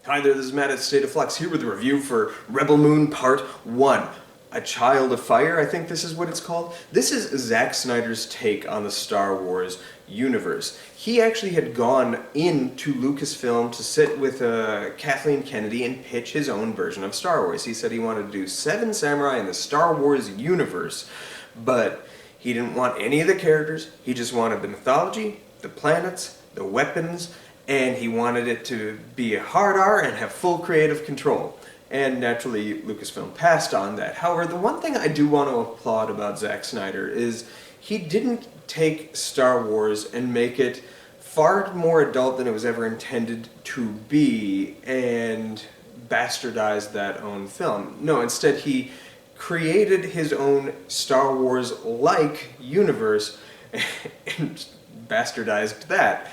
Hi there, this is Matt at State of Flux here with a review for Rebel Moon Part 1. A Child of Fire, I think this is what it's called. This is Zack Snyder's take on the Star Wars universe. He actually had gone into Lucasfilm to sit with Kathleen Kennedy and pitch his own version of Star Wars. He said he wanted to do 7 samurai in the Star Wars universe, but he didn't want any of the characters. He just wanted the mythology, the planets, the weapons, and he wanted it to be a hard R and have full creative control. And naturally, Lucasfilm passed on that. However, the one thing I do want to applaud about Zack Snyder is he didn't take Star Wars and make it far more adult than it was ever intended to be and bastardize that own film. No, instead he created his own Star Wars-like universe and bastardized that.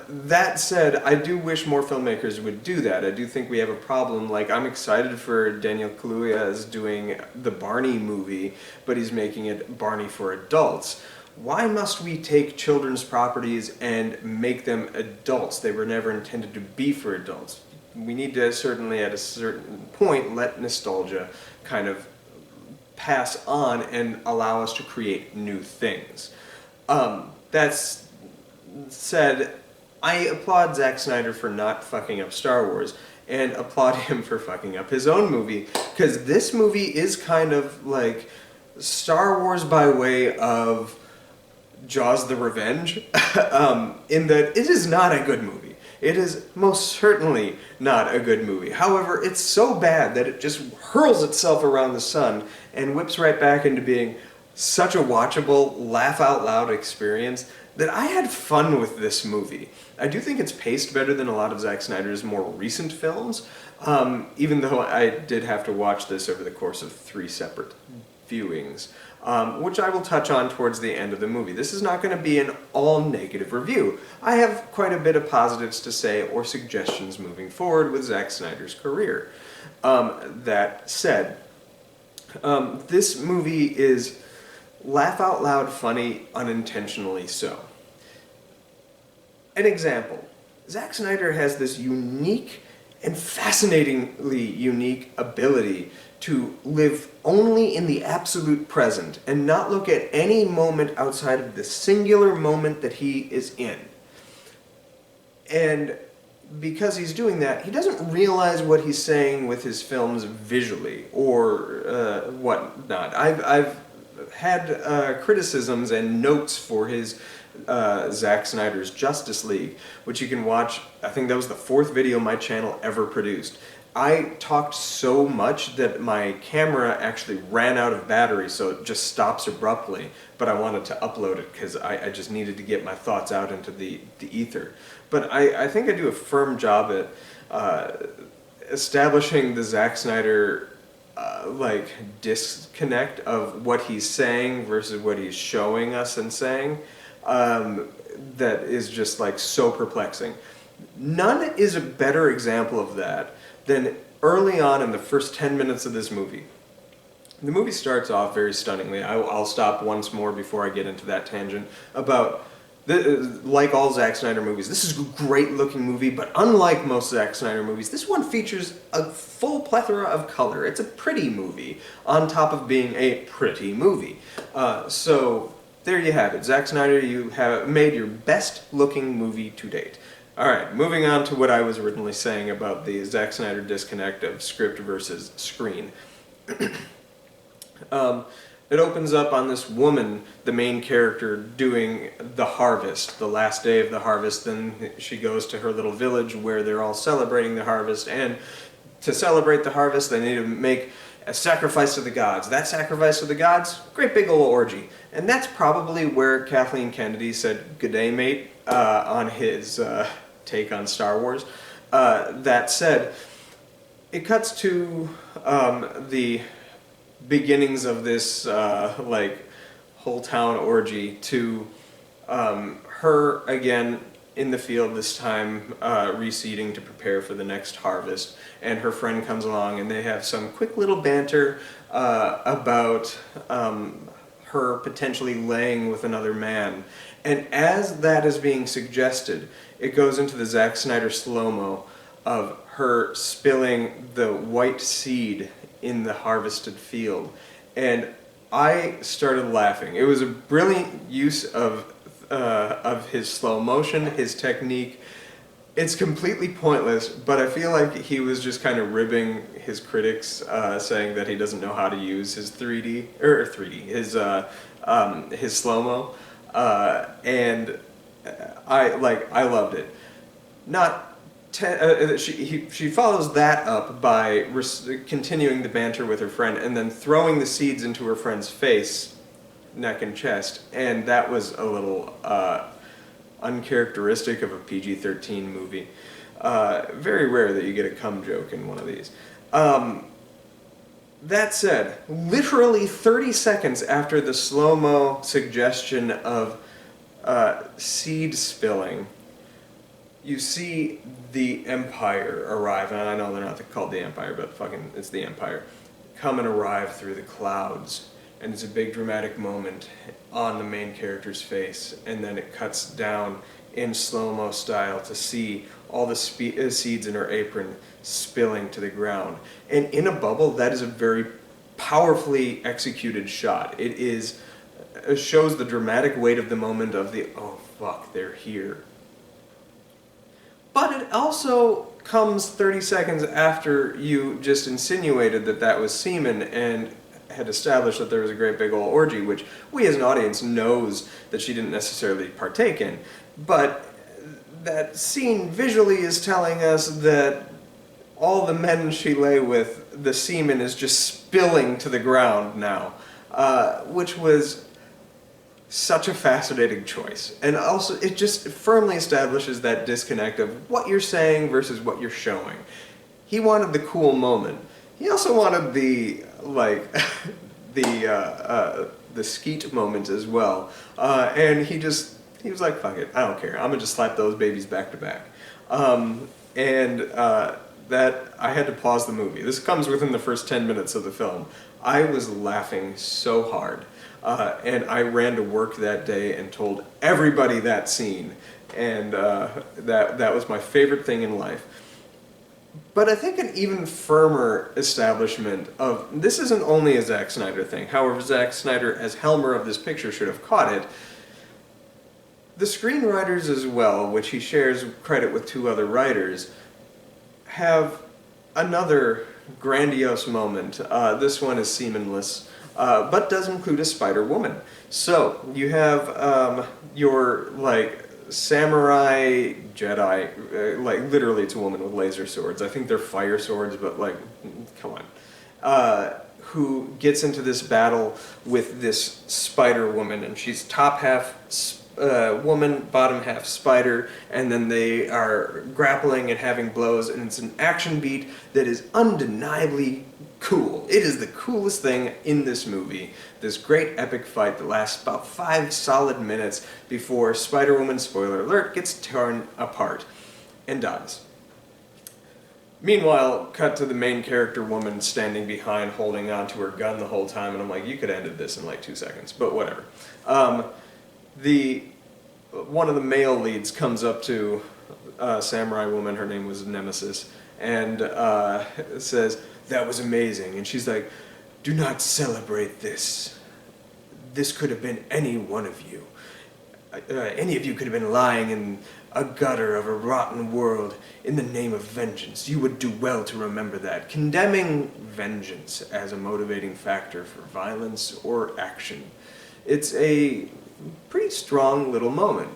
That said, I do wish more filmmakers would do that. I do think we have a problem. Like, I'm excited for Daniel Kaluuya as doing the Barney movie, but he's making it Barney for adults. Why must we take children's properties and make them adults? They were never intended to be for adults. We need to certainly, at a certain point, let nostalgia kind of pass on and allow us to create new things. That said, I applaud Zack Snyder for not fucking up Star Wars, and applaud him for fucking up his own movie, because this movie is kind of like Star Wars by way of Jaws the Revenge, in that it is not a good movie. It is most certainly not a good movie. However, it's so bad that it just hurls itself around the sun and whips right back into being such a watchable, laugh-out-loud experience that I had fun with this movie. I do think it's paced better than a lot of Zack Snyder's more recent films, even though I did have to watch this over the course of 3 separate viewings, which I will touch on towards the end of the movie. This is not going to be an all-negative review. I have quite a bit of positives to say or suggestions moving forward with Zack Snyder's career. That said, this movie is laugh-out-loud funny, unintentionally so. An example. Zack Snyder has this unique and fascinatingly unique ability to live only in the absolute present and not look at any moment outside of the singular moment that he is in. And because he's doing that, he doesn't realize what he's saying with his films visually or whatnot. I've had criticisms and notes for his Zack Snyder's Justice League, which you can watch. I think that was the 4th video my channel ever produced. I talked so much that my camera actually ran out of battery, so it just stops abruptly, but I wanted to upload it because I just needed to get my thoughts out into the ether. But I think I do a firm job at establishing the Zack Snyder like disconnect of what he's saying versus what he's showing us and saying, that is just like so perplexing. None is a better example of that than early on in the first 10 minutes of this movie. The movie starts off very stunningly. I'll stop once more before I get into that tangent about like all Zack Snyder movies, this is a great looking movie, but unlike most Zack Snyder movies, this one features a full plethora of color. It's a pretty movie, on top of being a pretty movie. So there you have it. Zack Snyder, you have made your best looking movie to date. Alright, moving on to what I was originally saying about the Zack Snyder disconnect of script versus screen. It opens up on this woman, the main character, doing the harvest, the last day of the harvest. Then she goes to her little village where they're all celebrating the harvest, and to celebrate the harvest they need to make a sacrifice to the gods. That sacrifice to the gods, great big ol' orgy. And that's probably where Kathleen Kennedy said, "Good day, mate," on his take on Star Wars. That said, it cuts to the beginnings of this like whole town orgy to her again in the field, this time reseeding to prepare for the next harvest, and her friend comes along and they have some quick little banter about her potentially laying with another man. And as that is being suggested, it goes into the Zack Snyder slow-mo of her spilling the white seed in the harvested field. And I started laughing. It was a brilliant use of his slow motion, his technique. It's completely pointless, but I feel like he was just kind of ribbing his critics, saying that he doesn't know how to use his 3D, or 3D, his slow-mo, and I loved it. She follows that up by continuing the banter with her friend, and then throwing the seeds into her friend's face, neck and chest, and that was a little uncharacteristic of a PG-13 movie. Very rare that you get a cum joke in one of these. That said, literally 30 seconds after the slow-mo suggestion of seed spilling, you see the Empire arrive, and I know they're not called the Empire, but fucking it's the Empire, come and arrive through the clouds. And it's a big dramatic moment on the main character's face, and then it cuts down in slow-mo style to see all the seeds in her apron spilling to the ground. And in a bubble, that is a very powerfully executed shot. It shows the dramatic weight of the moment of the, oh fuck, they're here. But it also comes 30 seconds after you just insinuated that that was semen and had established that there was a great big old orgy, which we as an audience knows that she didn't necessarily partake in. But that scene visually is telling us that all the men she lay with, the semen is just spilling to the ground now, which was such a fascinating choice. And also, it just firmly establishes that disconnect of what you're saying versus what you're showing. He wanted the cool moment. He also wanted the, like, the skeet moment as well. And he was like, fuck it, I don't care. I'm gonna just slap those babies back to back. That, I had to pause the movie. This comes within the first 10 minutes of the film. I was laughing so hard. And I ran to work that day and told everybody that scene. And that was my favorite thing in life. But I think an even firmer establishment of, this isn't only a Zack Snyder thing, however Zack Snyder as helmer of this picture should have caught it. The screenwriters as well, which he shares credit with 2 other writers, have another grandiose moment. This one is semenless, but does include a Spider-Woman. So, you have your, like, samurai Jedi, like literally it's a woman with laser swords. I think they're fire swords, but like, come on. Who gets into this battle with this spider woman, and she's top half woman, bottom half spider, and then they are grappling and having blows, and it's an action beat that is undeniably cool. It is the coolest thing in this movie. This great epic fight that lasts about 5 solid minutes before Spider-Woman, spoiler alert, gets torn apart and dies. Meanwhile, cut to the main character woman standing behind holding onto her gun the whole time, and I'm like, you could have ended this in like 2 seconds, but whatever. One of the male leads comes up to Samurai Woman, her name was Nemesis, and says, "That was amazing." And she's like, "Do not celebrate this. This could have been any one of you. Any of you could have been lying in a gutter of a rotten world in the name of vengeance. You would do well to remember that." Condemning vengeance as a motivating factor for violence or action. It's a pretty strong little moment.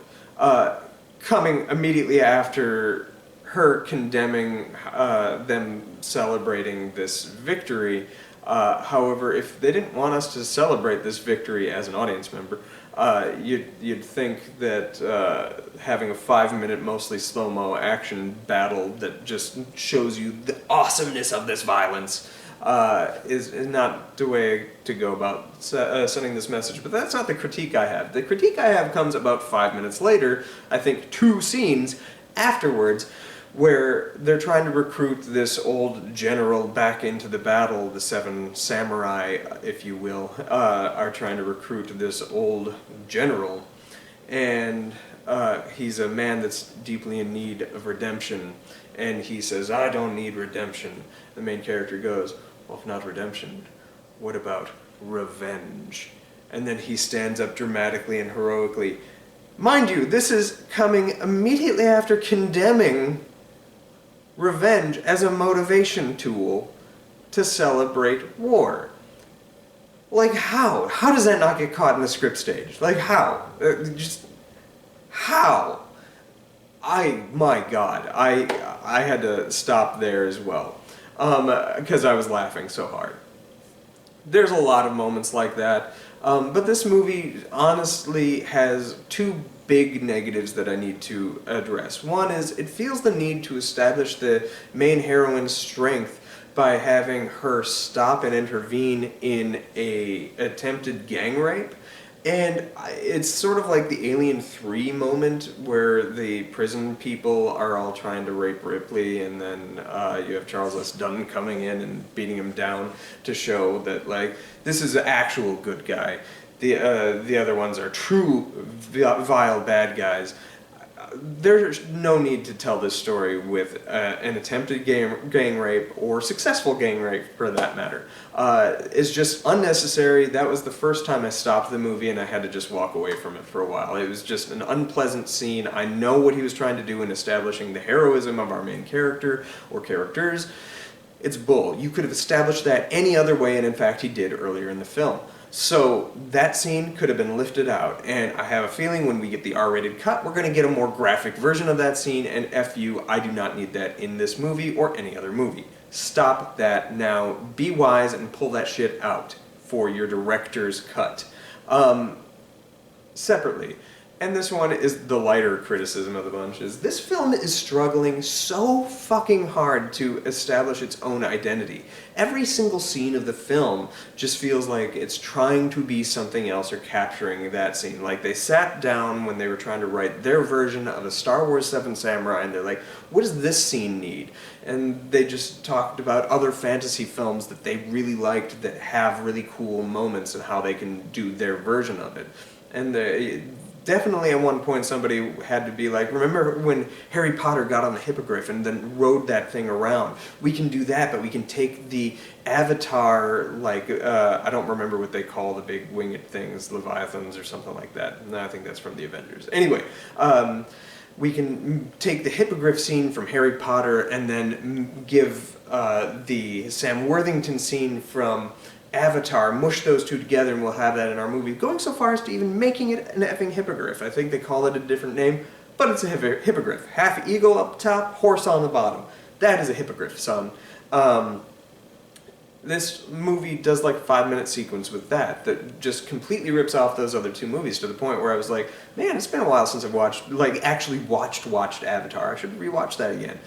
Coming immediately after her condemning them celebrating this victory. However, if they didn't want us to celebrate this victory as an audience member, you'd think that having a 5-minute, mostly slow-mo action battle that just shows you the awesomeness of this violence is not the way to go about sending this message. But that's not the critique I have. The critique I have comes about 5 minutes later, I think 2 scenes afterwards, where they're trying to recruit this old general back into the battle. The 7 samurai, if you will, are trying to recruit this old general. And he's a man that's deeply in need of redemption, and he says, "I don't need redemption." The main character goes, "Well, if not redemption, what about revenge?" And then he stands up dramatically and heroically. Mind you, this is coming immediately after condemning revenge as a motivation tool to celebrate war. Like, how? How does that not get caught in the script stage? Like, how? Just how? My God, I had to stop there as well, because I was laughing so hard. There's a lot of moments like that, but this movie honestly has two big negatives that I need to address. One is it feels the need to establish the main heroine's strength by having her stop and intervene in a attempted gang rape. And it's sort of like the Alien 3 moment where the prison people are all trying to rape Ripley, and then you have Charles S. Dunn coming in and beating him down to show that, like, this is an actual good guy. The other ones are true vile bad guys. There's no need to tell this story with an attempted gang rape or successful gang rape, for that matter. It's just unnecessary. That was the first time I stopped the movie and I had to just walk away from it for a while. It was just an unpleasant scene. I know what he was trying to do in establishing the heroism of our main character or characters. It's bull. You could have established that any other way, and in fact he did earlier in the film. So that scene could have been lifted out, and I have a feeling when we get the R-rated cut, we're going to get a more graphic version of that scene, and F you, I do not need that in this movie or any other movie. Stop that now. Be wise and pull that shit out for your director's cut. Separately, and this one is the lighter criticism of the bunch, is this film is struggling so fucking hard to establish its own identity. Every single scene of the film just feels like it's trying to be something else or capturing that scene. Like, they sat down when they were trying to write their version of a Star Wars 7 Samurai, and they're like, what does this scene need? And they just talked about other fantasy films that they really liked that have really cool moments and how they can do their version of it. And definitely at one point somebody had to be like, remember when Harry Potter got on the hippogriff and then rode that thing around? We can do that, but we can take the Avatar, like, I don't remember what they call the big winged things, Leviathans or something like that. No, I think that's from the Avengers. Anyway, we can take the hippogriff scene from Harry Potter and then give the Sam Worthington scene from Avatar, mush those two together, and we'll have that in our movie. Going so far as to even making it an effing hippogriff. I think they call it a different name, but it's a hippogriff. Half eagle up top, horse on the bottom. That is a hippogriff, son. This movie does like a 5-minute sequence with that just completely rips off those other two movies to the point where I was like, man, it's been a while since I've actually watched Avatar. I should rewatch that again.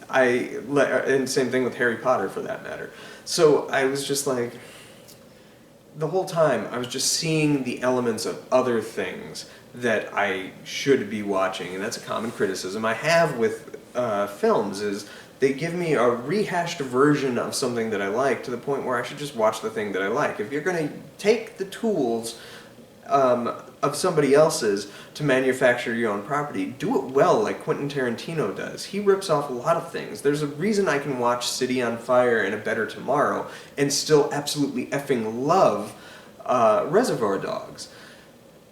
And same thing with Harry Potter for that matter. So I was just like, the whole time I was just seeing the elements of other things that I should be watching, and that's a common criticism I have with films, is they give me a rehashed version of something that I like to the point where I should just watch the thing that I like. If you're going to take the tools of somebody else's to manufacture your own property, do it well like Quentin Tarantino does. He rips off a lot of things. There's a reason I can watch City on Fire and A Better Tomorrow and still absolutely effing love Reservoir Dogs.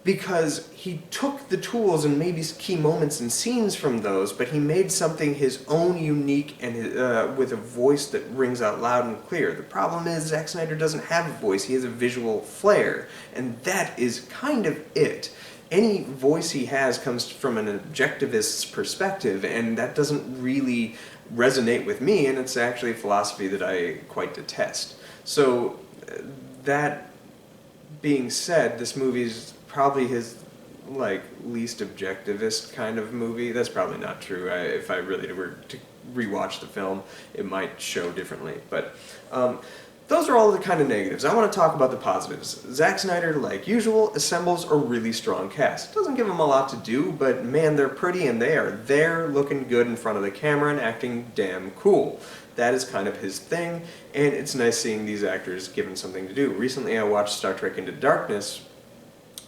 Because he took the tools and made these key moments and scenes from those, but he made something his own unique and with a voice that rings out loud and clear. The problem is Zack Snyder doesn't have a voice, he has a visual flair, and that is kind of it. Any voice he has comes from an objectivist's perspective, and that doesn't really resonate with me, and it's actually a philosophy that I quite detest. So, that being said, this movie's probably his least objectivist kind of movie. That's probably not true. If I really were to rewatch the film, it might show differently. But those are all the kind of negatives. I want to talk about the positives. Zack Snyder, like usual, assembles a really strong cast. Doesn't give them a lot to do, but man, they're pretty and they are there looking good in front of the camera and acting damn cool. That is kind of his thing, and it's nice seeing these actors given something to do. Recently I watched Star Trek Into Darkness,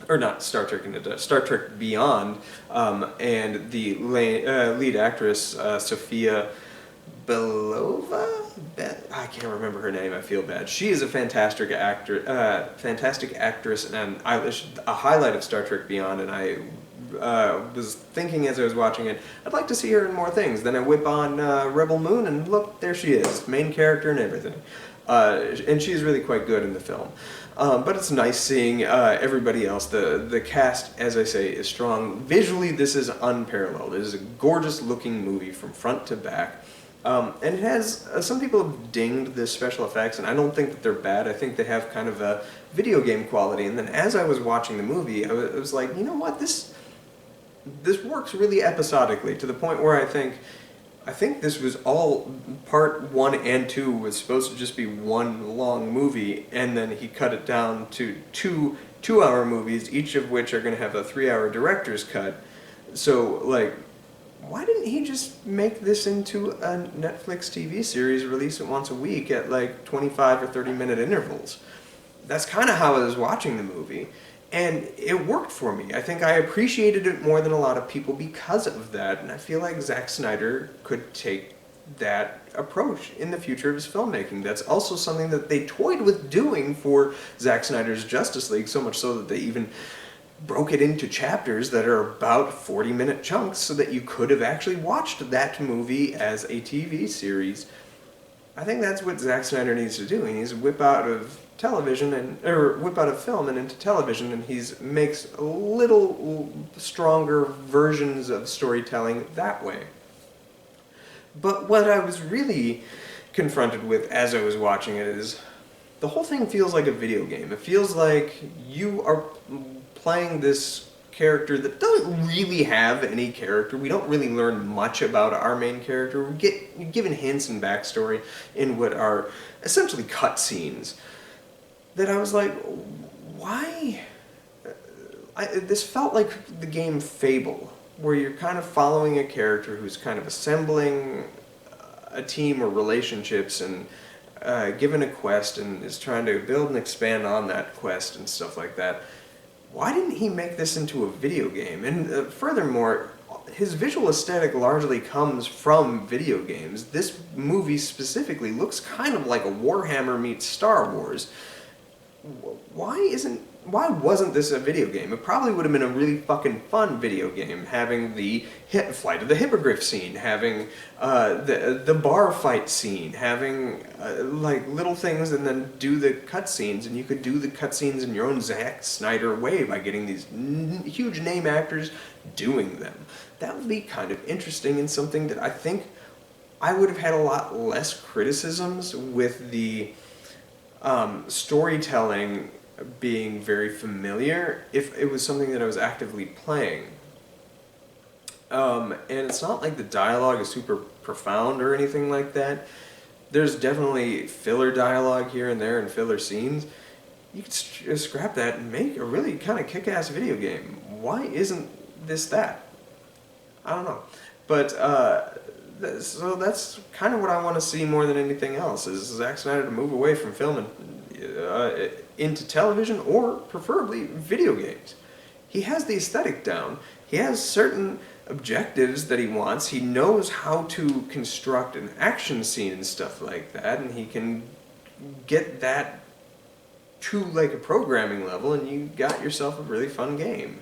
or not Star Trek Into Star Trek Beyond, and the lead actress Sofia Belova. I can't remember her name. I feel bad. She is a fantastic actress, and a highlight of Star Trek Beyond. And I was thinking as I was watching it, I'd like to see her in more things. Then I whip on Rebel Moon, and look, there she is, main character and everything. And she's really quite good in the film. But it's nice seeing everybody else. The cast, as I say, is strong. Visually, this is unparalleled. It is a gorgeous looking movie from front to back. And it has, some people have dinged the special effects, and I don't think that they're bad. I think they have kind of a video game quality. And then as I was watching the movie, I was like, you know what, this works really episodically, to the point where I think this was all part 1 and 2 was supposed to just be one long movie, and then he cut it down to two 2-hour movies, each of which are going to have a 3-hour director's cut. So, like, why didn't he just make this into a Netflix TV series, release it once a week at like 25 or 30-minute intervals? That's kind of how I was watching the movie, and it worked for me. I think I appreciated it more than a lot of people because of that, and I feel like Zack Snyder could take that approach in the future of his filmmaking. That's also something that they toyed with doing for Zack Snyder's Justice League, so much so that they even broke it into chapters that are about 40-minute chunks so that you could have actually watched that movie as a TV series. I think that's what Zack Snyder needs to do. He needs to whip out of television whip out of film and into television, and he makes a little stronger versions of storytelling that way. But what I was really confronted with as I was watching it is the whole thing feels like a video game. It feels like you are playing this character that doesn't really have any character. We don't really learn much about our main character. We're given hints and backstory in what are essentially cutscenes. That I was like, why? This felt like the game Fable, where you're kind of following a character who's kind of assembling a team or relationships and given a quest and is trying to build and expand on that quest and stuff like that. Why didn't he make this into a video game? And furthermore, his visual aesthetic largely comes from video games. This movie specifically looks kind of like a Warhammer meets Star Wars. Why wasn't this a video game? It probably would have been a really fucking fun video game, having the Flight of the Hippogriff scene, having the bar fight scene, having like little things, and then do the cutscenes, and you could do the cutscenes in your own Zack Snyder way by getting these huge name actors doing them. That would be kind of interesting, and something that I think I would have had a lot less criticisms with the storytelling being very familiar if it was something that I was actively playing. And it's not like the dialogue is super profound or anything like that. There's definitely filler dialogue here and there and filler scenes. You could scrap that and make a really kind of kick-ass video game. Why isn't this that? I don't know. But so that's kind of what I want to see more than anything else, is Zack Snyder to move away from film and into television, or preferably video games. He has the aesthetic down. He has certain objectives that he wants. He knows how to construct an action scene and stuff like that, and he can get that to like a programming level, and you got yourself a really fun game.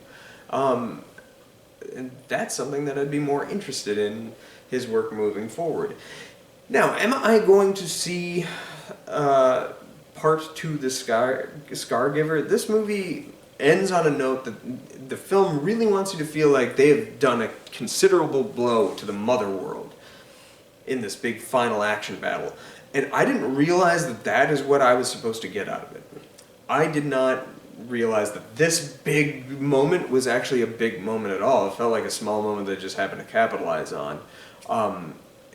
And that's something that I'd be more interested in his work moving forward. Now, am I going to see part 2, The Scargiver? This movie ends on a note that the film really wants you to feel like they have done a considerable blow to the mother world in this big final action battle. And I didn't realize that that is what I was supposed to get out of it. I did not realize that this big moment was actually a big moment at all. It felt like a small moment that just happened to capitalize on.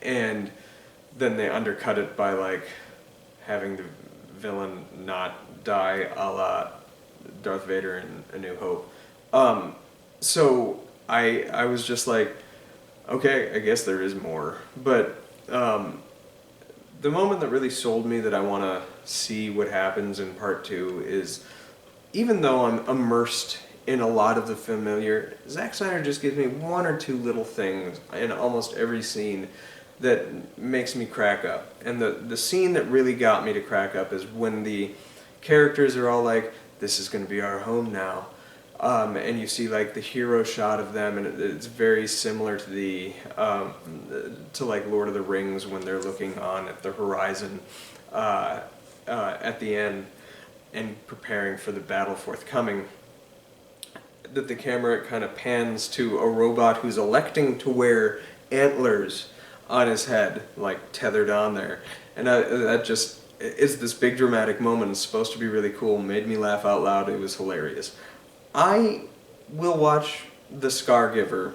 And then they undercut it by like having the villain not die a la Darth Vader in A New Hope. So I was just like, okay, I guess there is more. But the moment that really sold me that I want to see what happens in part 2 is, even though I'm immersed in a lot of the familiar. Zack Snyder just gives me one or two little things in almost every scene that makes me crack up. And the scene that really got me to crack up is when the characters are all like, this is going to be our home now. And you see like the hero shot of them, and it's very similar to the to like Lord of the Rings when they're looking on at the horizon at the end and preparing for the battle forthcoming. That the camera kind of pans to a robot who's electing to wear antlers on his head, like tethered on there, and that just, it's this big dramatic moment. It's supposed to be really cool. Made me laugh out loud. It was hilarious. I will watch The Scargiver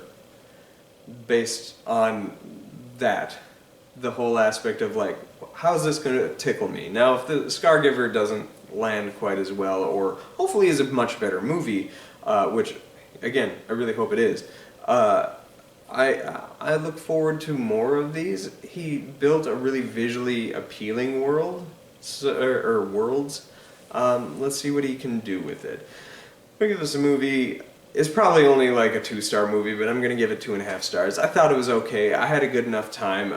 based on that. The whole aspect of like, how's this going to tickle me? Now, if The Scargiver doesn't land quite as well, or hopefully is a much better movie, which, again, I really hope it is, I look forward to more of these. He built a really visually appealing world, or worlds. Let's see what he can do with it. I'm gonna give this a movie. It's probably only like a 2-star movie, but I'm gonna give it 2.5 stars. I thought it was okay. I had a good enough time.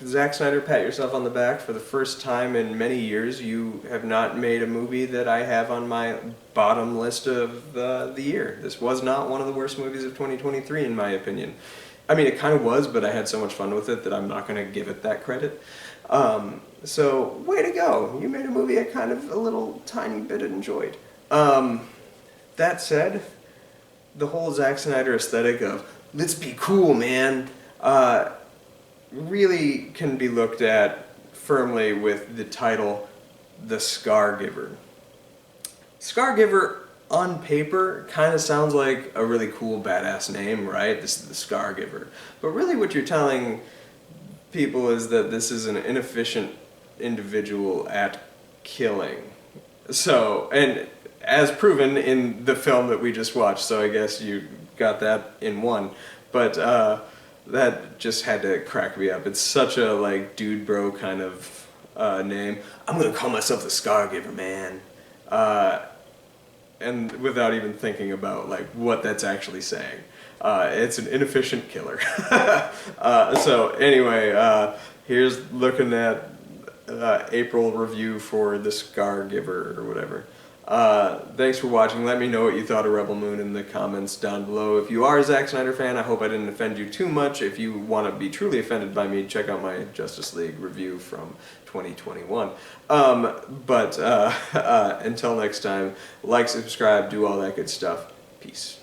Zack Snyder, pat yourself on the back. For the first time in many years, you have not made a movie that I have on my bottom list of the year. This was not one of the worst movies of 2023, in my opinion. I mean, it kind of was, but I had so much fun with it that I'm not gonna give it that credit. So, way to go. You made a movie I kind of a little tiny bit enjoyed. That said, the whole Zack Snyder aesthetic of, let's be cool, man, really can be looked at firmly with the title, The Scargiver. Scargiver, on paper, kind of sounds like a really cool, badass name, right? This is The Scargiver. But really what you're telling people is that this is an inefficient individual at killing. So, and as proven in the film that we just watched, so I guess you got that in one. But that just had to crack me up. It's such a like dude bro kind of name. I'm gonna call myself the Scargiver, man. And without even thinking about like what that's actually saying. It's an inefficient killer. So anyway, here's looking at April review for The Scargiver or whatever. Thanks for watching. Let me know what you thought of Rebel Moon in the comments down below. If you are a Zack Snyder fan, I hope I didn't offend you too much. If you want to be truly offended by me, check out my Justice League review from 2021. Until next time, like, subscribe, do all that good stuff. Peace.